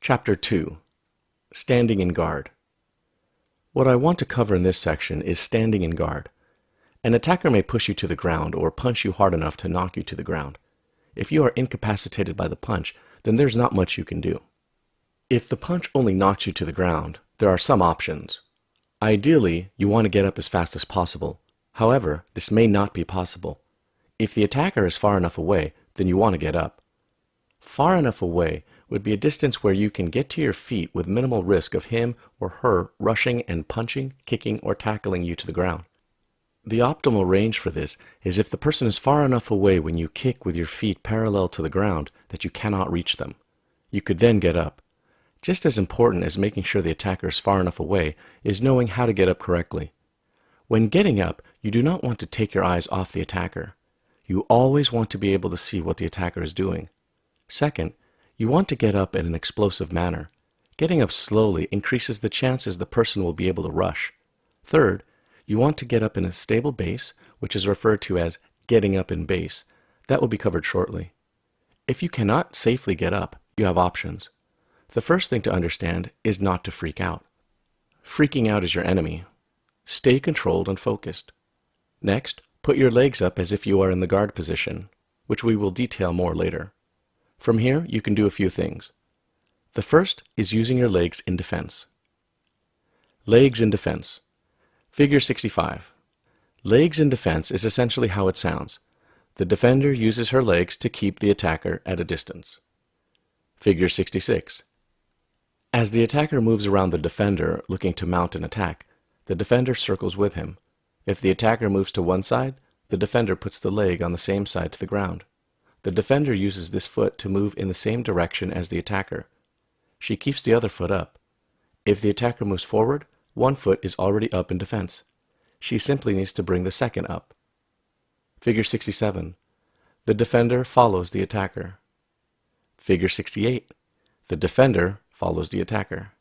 Chapter 2. Standing in Guard. What I want to cover in this section is standing in guard. An attacker may push you to the ground or punch you hard enough to knock you to the ground. If you are incapacitated by the punch, then there's not much you can do. If the punch only knocks you to the ground, there are some options. Ideally, you want to get up as fast as possible. However, this may not be possible. If the attacker is far enough away, then you want to get up. Far enough away would be a distance where you can get to your feet with minimal risk of him or her rushing and punching, kicking, or tackling you to the ground. The optimal range for this is if the person is far enough away when you kick with your feet parallel to the ground that you cannot reach them. You could then get up. Just as important as making sure the attacker is far enough away is knowing how to get up correctly. When getting up, you do not want to take your eyes off the attacker. You always want to be able to see what the attacker is doing. Second, you want to get up in an explosive manner. Getting up slowly increases the chances the person will be able to rush. Third, you want to get up in a stable base, which is referred to as getting up in base. That will be covered shortly. If you cannot safely get up, you have options. The first thing to understand is not to freak out. Freaking out is your enemy. Stay controlled and focused. Next, put your legs up as if you are in the guard position, which we will detail more later. From here, you can do a few things. The first is using your legs in defense. Legs in defense. Figure 65. Legs in defense is essentially how it sounds. The defender uses her legs to keep the attacker at a distance. Figure 66. As the attacker moves around the defender looking to mount an attack, the defender circles with him. If the attacker moves to one side, the defender puts the leg on the same side to the ground. The defender uses this foot to move in the same direction as the attacker. She keeps the other foot up. If the attacker moves forward, one foot is already up in defense. She simply needs to bring the second up. Figure 67. The defender follows the attacker. Figure 68. The defender follows the attacker.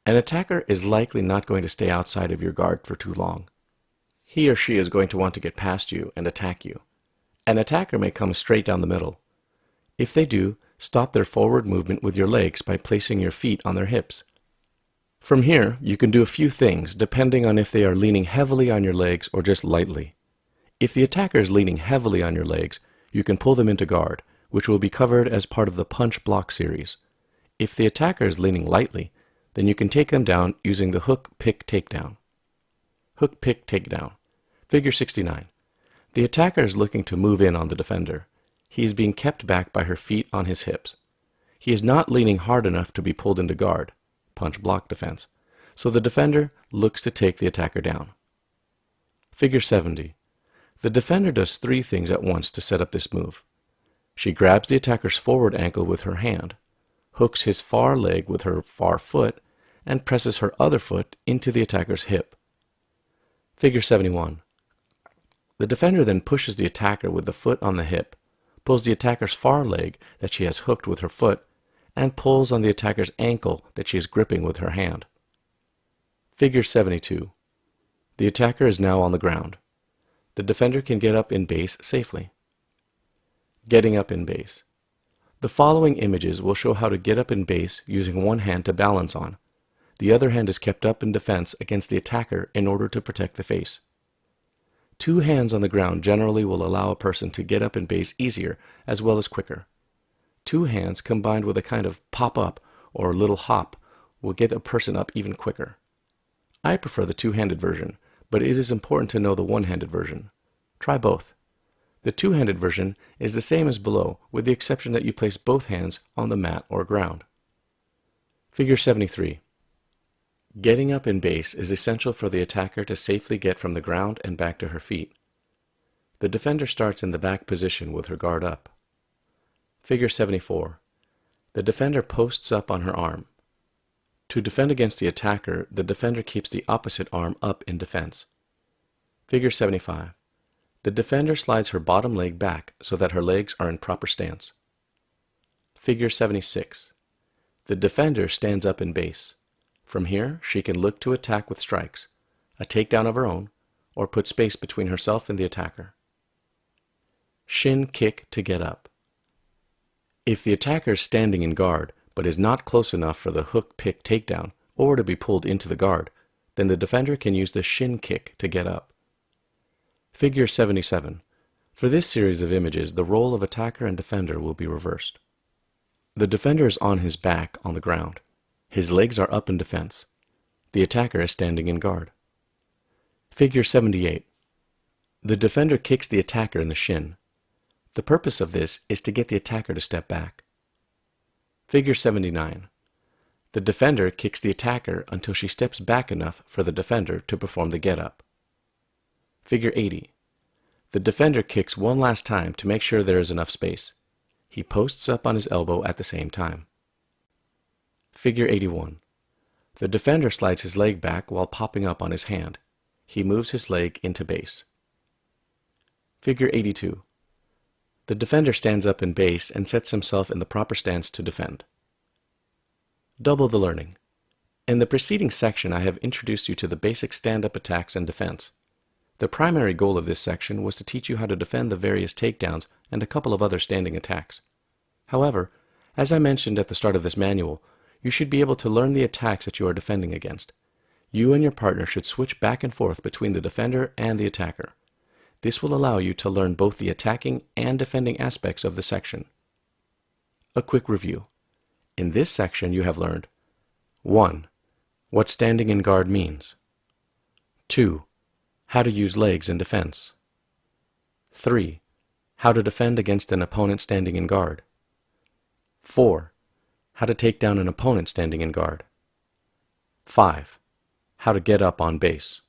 An attacker is likely not going to stay outside of your guard for too long. He or she is going to want to get past you and attack you. An attacker may come straight down the middle. If they do, stop their forward movement with your legs by placing your feet on their hips. From here, you can do a few things depending on if they are leaning heavily on your legs or just lightly. If the attacker is leaning heavily on your legs, you can pull them into guard, which will be covered as part of the punch block series. If the attacker is leaning lightly, then you can take them down using the hook pick takedown. Hook pick takedown. Figure 69. The attacker is looking to move in on the defender. He is being kept back by her feet on his hips. He is not leaning hard enough to be pulled into guard, punch block defense, so the defender looks to take the attacker down. Figure 70. The defender does three things at once to set up this move. She grabs the attacker's forward ankle with her hand, hooks his far leg with her far foot, and presses her other foot into the attacker's hip. Figure 71. The defender then pushes the attacker with the foot on the hip, pulls the attacker's far leg that she has hooked with her foot, and pulls on the attacker's ankle that she is gripping with her hand. Figure 72. The attacker is now on the ground. The defender can get up in base safely. Getting up in base. The following images will show how to get up in base using one hand to balance on. The other hand is kept up in defense against the attacker in order to protect the face. Two hands on the ground generally will allow a person to get up in base easier as well as quicker. Two hands combined with a kind of pop-up or little hop will get a person up even quicker. I prefer the two-handed version, but it is important to know the one-handed version. Try both. The two-handed version is the same as below, with the exception that you place both hands on the mat or ground. Figure 73. Getting up in base is essential for the attacker to safely get from the ground and back to her feet. The defender starts in the back position with her guard up. Figure 74. The defender posts up on her arm. To defend against the attacker, the defender keeps the opposite arm up in defense. Figure 75. The defender slides her bottom leg back so that her legs are in proper stance. Figure 76. The defender stands up in base. From here, she can look to attack with strikes, a takedown of her own, or put space between herself and the attacker. Shin kick to get up. If the attacker is standing in guard, but is not close enough for the hook pick takedown or to be pulled into the guard, then the defender can use the shin kick to get up. Figure 77. For this series of images, the role of attacker and defender will be reversed. The defender is on his back on the ground. His legs are up in defense. The attacker is standing in guard. Figure 78. The defender kicks the attacker in the shin. The purpose of this is to get the attacker to step back. Figure 79. The defender kicks the attacker until she steps back enough for the defender to perform the get-up. Figure 80. The defender kicks one last time to make sure there is enough space. He posts up on his elbow at the same time. Figure 81. The defender slides his leg back while popping up on his hand. He moves his leg into base. Figure 82. The defender stands up in base and sets himself in the proper stance to defend. Double the learning. In the preceding section, I have introduced you to the basic stand-up attacks and defense. The primary goal of this section was to teach you how to defend the various takedowns and a couple of other standing attacks. However, as I mentioned at the start of this manual, you should be able to learn the attacks that you are defending against. You and your partner should switch back and forth between the defender and the attacker. This will allow you to learn both the attacking and defending aspects of the section. A quick review. In this section you have learned 1. What standing in guard means. 2. How to use legs in defense. 3. How to defend against an opponent standing in guard. 4. How to take down an opponent standing in guard. 5. How to get up on base.